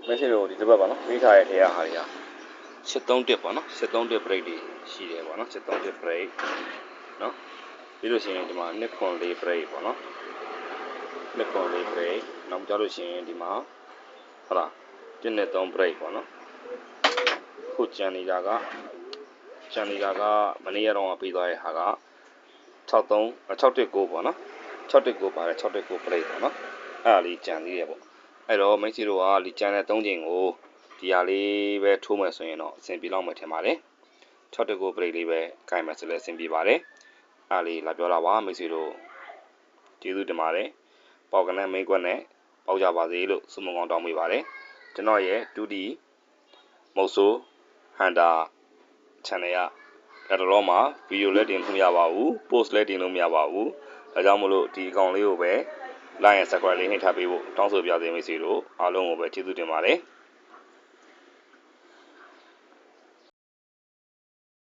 မရှိလို့ဒီတစ်ပတ်ပါနော်မိထားရဲ့ထဲရဟာတွေက73တက်ပေါ့နော်73တက် break တွေရှိတယ်ပေါ့နော်73တက် break နော်ပြီးလို့ရှိရင်ဒီမှာ2.4 break ပေါ့နော်2.4 break နောက်ကြလို့ရှိရင်ဒီမှာဟုတ်လား1.3 break ပေါ့နော်ခုကျန်နေတာကမနေ့ကတော့ပြီးသွားတဲ့ဟာက6.9ပေါ့နော်6.9ပါတယ်6.9 break ပေါ့နော်အဲ့ဒါလေးကျန်သေးတယ်ပေါ့အဲ့တော့မိတ်ဆွေတို့ကဒီကျန်တဲ့3ချိန်ကိုဒီဟာလေးပဲထိုးမယ်ဆိုရင်တော့အဆင်ပြေလောက်မယ်ထင်ပါတယ်6.9 break လေးပဲကိုင်မယ်ဆိုလည်းအဆင်ပြေပါတယ်အဲ့ဒါလေးလာပြောတာပါမိတ်ဆွေတို့ကျေးဇူးတင်ပါတယ်ပေါက်ကနေမိတ်ကွက်နဲ့ပေါက်ကြပါစေလို့ဆုမွန်ကောင်းတောင်းပေးပါတယ်ကျွန်တော်ရဲ့2D မုတ်ဆိုးဟန်တာ channel ကကတော့မှာဗီဒီယိုလည်းတင်လို့မရပါဘူး post လည်းတင်လို့မရပါဘူးဒါကြောင့်မလို့ဒီအကောင့်လေးကိုပဲ like and subscribe လေးနှိပ်ထားပေးဖို့တောင်းဆိုပြစေမိတ်ဆွေတို့အားလုံးကိုပဲကျေးဇူးတင်ပါတယ်